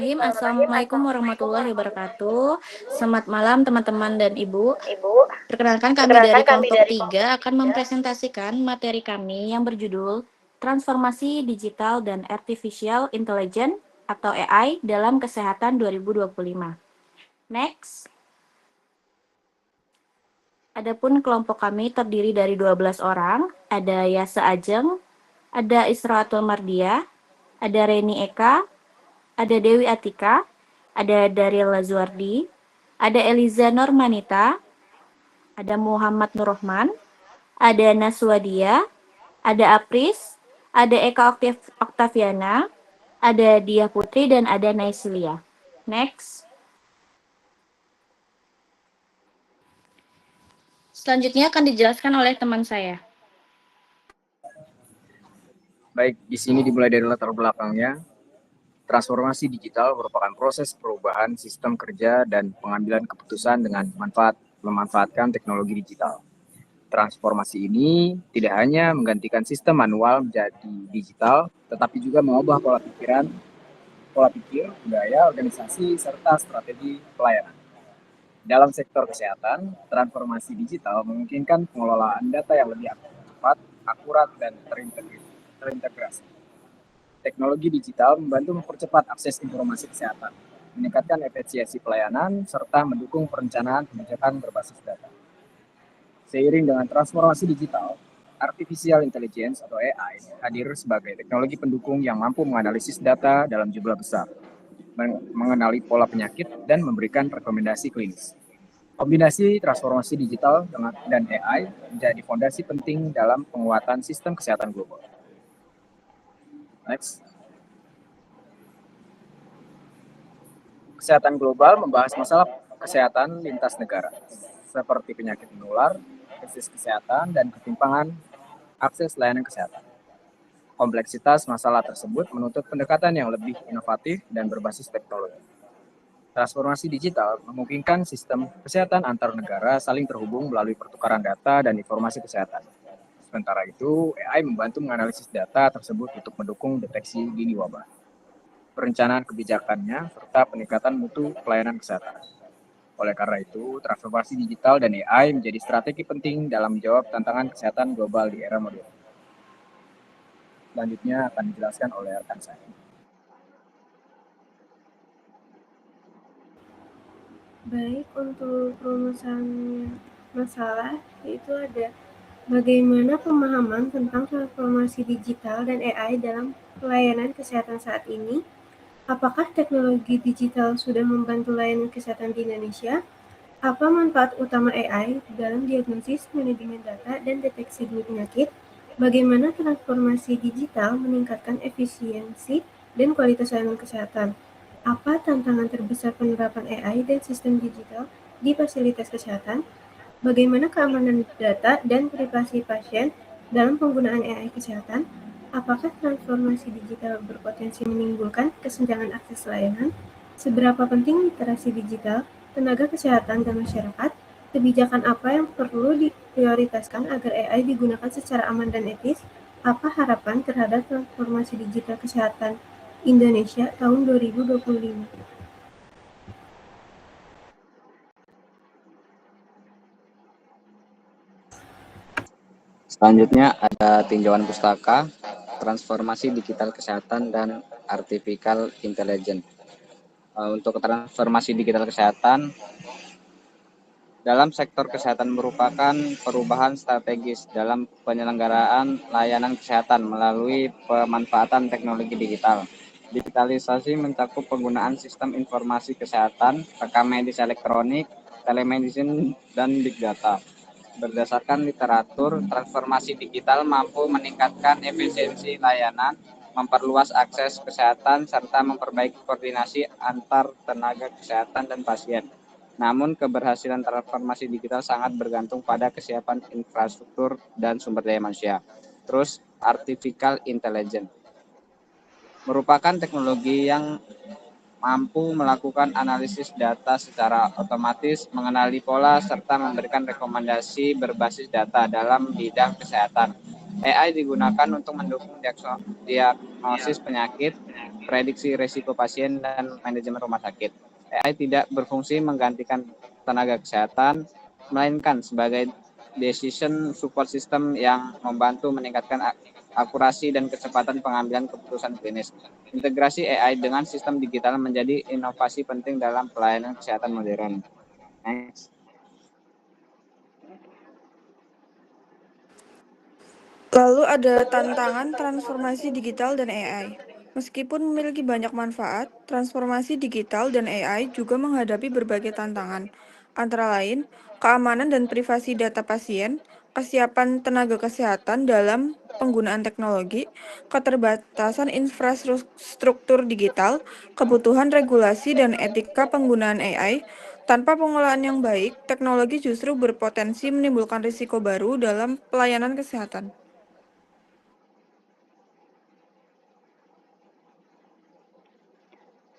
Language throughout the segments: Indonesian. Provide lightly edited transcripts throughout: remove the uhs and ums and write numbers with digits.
Assalamualaikum warahmatullahi wabarakatuh. Selamat malam teman-teman dan Ibu. Perkenalkan kami dari kelompok 3 akan mempresentasikan materi kami yang berjudul Transformasi Digital dan Artificial Intelligence atau AI dalam Kesehatan 2025. Next. Adapun kelompok kami terdiri dari 12 orang. Ada Yasa Ajeng, ada Israatul Mardia, ada Reni Eka, ada Dewi Atika, ada Daryl Lazuardi, ada Eliza Normanita, ada Muhammad Nurrohman, ada Naswadia, ada Apris, ada Eka Oktaviana, ada Dia Putri, dan ada Naisilia. Next. Selanjutnya akan dijelaskan oleh teman saya. Baik, di sini dimulai dari latar belakangnya. Transformasi digital merupakan proses perubahan sistem kerja dan pengambilan keputusan dengan memanfaatkan teknologi digital. Transformasi ini tidak hanya menggantikan sistem manual menjadi digital, tetapi juga mengubah pola pikir, budaya, organisasi, serta strategi pelayanan. Dalam sektor kesehatan, transformasi digital memungkinkan pengelolaan data yang lebih cepat, akurat, dan terintegrasi. Teknologi digital membantu mempercepat akses informasi kesehatan, meningkatkan efisiensi pelayanan, serta mendukung perencanaan kebijakan berbasis data. Seiring dengan transformasi digital, Artificial Intelligence atau AI hadir sebagai teknologi pendukung yang mampu menganalisis data dalam jumlah besar, mengenali pola penyakit, dan memberikan rekomendasi klinis. Kombinasi transformasi digital dan AI menjadi fondasi penting dalam penguatan sistem kesehatan global. Next. Kesehatan global membahas masalah kesehatan lintas negara, seperti penyakit menular, krisis kesehatan, dan ketimpangan akses layanan kesehatan. Kompleksitas masalah tersebut menuntut pendekatan yang lebih inovatif dan berbasis teknologi. Transformasi digital memungkinkan sistem kesehatan antar negara saling terhubung melalui pertukaran data dan informasi kesehatan. Sementara itu, AI membantu menganalisis data tersebut untuk mendukung deteksi dini wabah, perencanaan kebijakannya, serta peningkatan mutu pelayanan kesehatan. Oleh karena itu, transformasi digital dan AI menjadi strategi penting dalam menjawab tantangan kesehatan global di era modern. Selanjutnya akan dijelaskan oleh rekan saya. Baik, untuk rumusan masalah yaitu ada bagaimana pemahaman tentang transformasi digital dan AI dalam pelayanan kesehatan saat ini. Apakah teknologi digital sudah membantu layanan kesehatan di Indonesia? Apa manfaat utama AI dalam diagnosis, manajemen data, dan deteksi dini penyakit? Bagaimana transformasi digital meningkatkan efisiensi dan kualitas layanan kesehatan? Apa tantangan terbesar penerapan AI dan sistem digital di fasilitas kesehatan? Bagaimana keamanan data dan privasi pasien dalam penggunaan AI kesehatan? Apakah transformasi digital berpotensi menimbulkan kesenjangan akses layanan? Seberapa penting literasi digital, tenaga kesehatan, dan masyarakat? Kebijakan apa yang perlu diprioritaskan agar AI digunakan secara aman dan etis? Apa harapan terhadap transformasi digital kesehatan Indonesia tahun 2025? Selanjutnya ada tinjauan pustaka, transformasi digital kesehatan dan artificial intelligence. Untuk transformasi digital kesehatan, dalam sektor kesehatan merupakan perubahan strategis dalam penyelenggaraan layanan kesehatan melalui pemanfaatan teknologi digital. Digitalisasi mencakup penggunaan sistem informasi kesehatan, rekam medis elektronik, telemedicine, dan big data. Berdasarkan literatur, transformasi digital mampu meningkatkan efisiensi layanan, memperluas akses kesehatan, serta memperbaiki koordinasi antar tenaga kesehatan dan pasien. Namun, keberhasilan transformasi digital sangat bergantung pada kesiapan infrastruktur dan sumber daya manusia. Terus, artificial intelligence merupakan teknologi yang mampu melakukan analisis data secara otomatis, mengenali pola, serta memberikan rekomendasi berbasis data dalam bidang kesehatan. AI digunakan untuk mendukung diagnosis penyakit, prediksi risiko pasien, dan manajemen rumah sakit. AI tidak berfungsi menggantikan tenaga kesehatan, melainkan sebagai decision support system yang membantu meningkatkan akurasi dan kecepatan pengambilan keputusan klinis. Integrasi AI dengan sistem digital menjadi inovasi penting dalam pelayanan kesehatan modern. Next. Lalu ada tantangan transformasi digital dan AI. Meskipun memiliki banyak manfaat, transformasi digital dan AI juga menghadapi berbagai tantangan, antara lain keamanan dan privasi data pasien, kesiapan tenaga kesehatan dalam penggunaan teknologi, keterbatasan infrastruktur digital, kebutuhan regulasi dan etika penggunaan AI. Tanpa pengelolaan yang baik, teknologi justru berpotensi menimbulkan risiko baru dalam pelayanan kesehatan.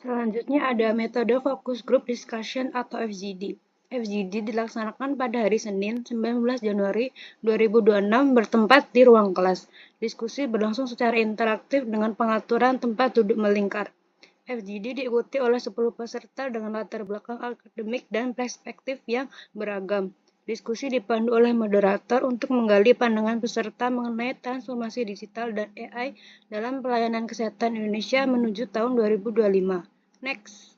Selanjutnya ada metode Focus Group Discussion atau FGD. FGD dilaksanakan pada hari Senin, 19 Januari 2026 bertempat di ruang kelas. Diskusi berlangsung secara interaktif dengan pengaturan tempat duduk melingkar. FGD diikuti oleh 10 peserta dengan latar belakang akademik dan perspektif yang beragam. Diskusi dipandu oleh moderator untuk menggali pandangan peserta mengenai transformasi digital dan AI dalam pelayanan kesehatan Indonesia menuju tahun 2025. Next.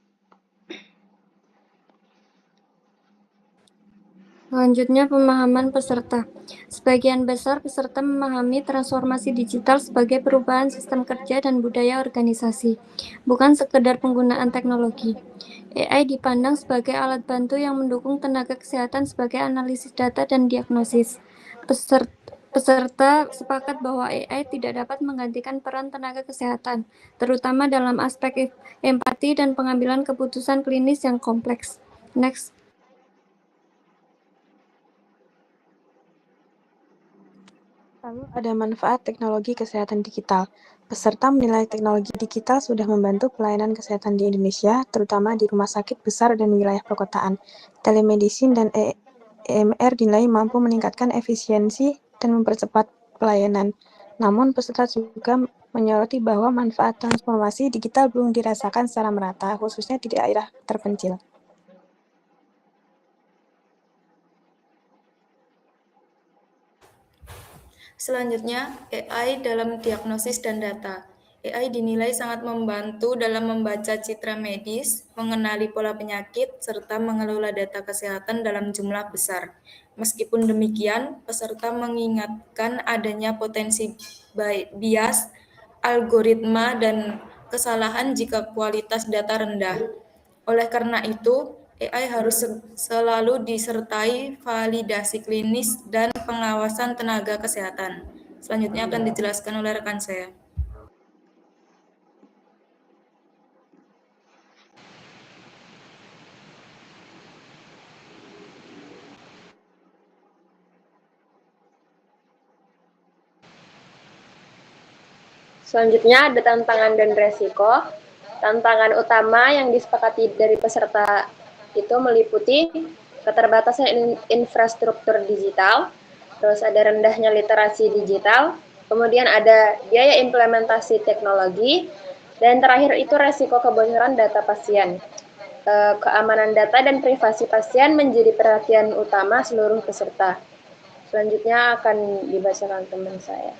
Selanjutnya, pemahaman peserta. Sebagian besar peserta memahami transformasi digital sebagai perubahan sistem kerja dan budaya organisasi, bukan sekedar penggunaan teknologi. AI dipandang sebagai alat bantu yang mendukung tenaga kesehatan sebagai analisis data dan diagnosis. Peserta sepakat bahwa AI tidak dapat menggantikan peran tenaga kesehatan, terutama dalam aspek empati dan pengambilan keputusan klinis yang kompleks. Next. Lalu ada manfaat teknologi kesehatan digital. Peserta menilai teknologi digital sudah membantu pelayanan kesehatan di Indonesia, terutama di rumah sakit besar dan wilayah perkotaan. Telemedicine dan EMR dinilai mampu meningkatkan efisiensi dan mempercepat pelayanan. Namun, peserta juga menyoroti bahwa manfaat transformasi digital belum dirasakan secara merata, khususnya di daerah terpencil. Selanjutnya, AI dalam diagnosis dan data. AI dinilai sangat membantu dalam membaca citra medis, mengenali pola penyakit, serta mengelola data kesehatan dalam jumlah besar. Meskipun demikian, peserta mengingatkan adanya potensi bias, algoritma, dan kesalahan jika kualitas data rendah. Oleh karena itu, AI harus selalu disertai validasi klinis dan pengawasan tenaga kesehatan. Selanjutnya akan dijelaskan oleh rekan saya. Selanjutnya ada tantangan dan resiko. Tantangan utama yang disepakati dari peserta itu meliputi keterbatasan infrastruktur digital, terus ada rendahnya literasi digital, kemudian ada biaya implementasi teknologi, dan terakhir itu resiko kebocoran data pasien. Keamanan data dan privasi pasien menjadi perhatian utama seluruh peserta. Selanjutnya akan dibacakan teman saya.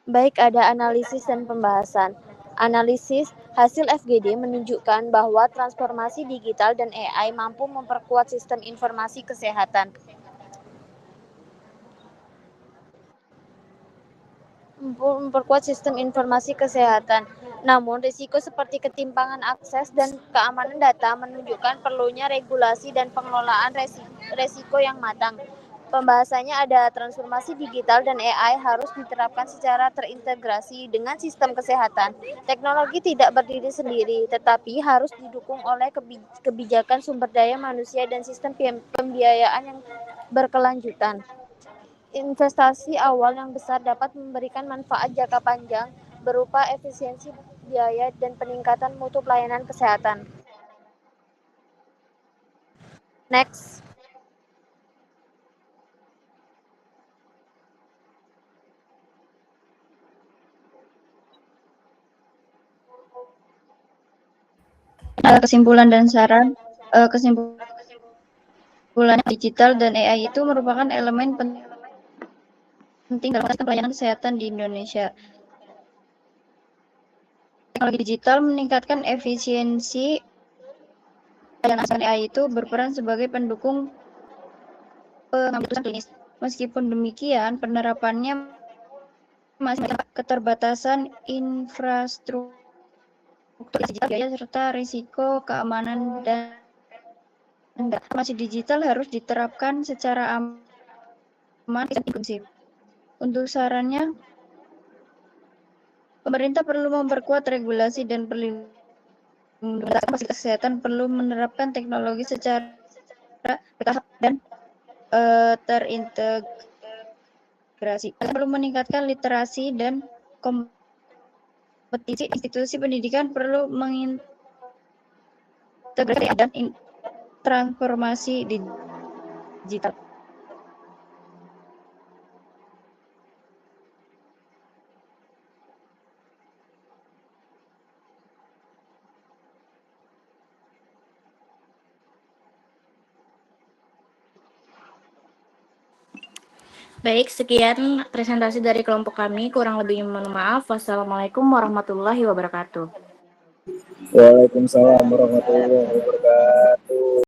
Baik, ada analisis dan pembahasan. Analisis hasil FGD menunjukkan bahwa transformasi digital dan AI mampu memperkuat sistem informasi kesehatan. Namun, risiko seperti ketimpangan akses dan keamanan data menunjukkan perlunya regulasi dan pengelolaan resiko yang matang. Pembahasannya ada transformasi digital dan AI harus diterapkan secara terintegrasi dengan sistem kesehatan. Teknologi tidak berdiri sendiri, tetapi harus didukung oleh kebijakan sumber daya manusia dan sistem pembiayaan yang berkelanjutan. Investasi awal yang besar dapat memberikan manfaat jangka panjang berupa efisiensi biaya dan peningkatan mutu pelayanan kesehatan. Next. Kesimpulan dan saran. Kesimpulan digital dan AI itu merupakan elemen penting dalam pelayanan kesehatan di Indonesia. Teknologi digital meningkatkan efisiensi pelayanan AI itu berperan sebagai pendukung pengambilan keputusan klinis. Meskipun demikian, penerapannya masih keterbatasan infrastruktur digital, biaya serta risiko keamanan dan transformasi digital harus diterapkan secara aman dan inklusif. Untuk sarannya, pemerintah perlu memperkuat regulasi dan perlindungan fasilitas kesehatan, perlu menerapkan teknologi secara bertahap dan terintegrasi. Perlu meningkatkan literasi dan kompetisi. Institusi pendidikan perlu mengintegrasi dan transformasi digital. Baik, sekian presentasi dari kelompok kami. Kurang lebihnya mohon maaf. Wassalamualaikum warahmatullahi wabarakatuh. Waalaikumsalam warahmatullahi wabarakatuh.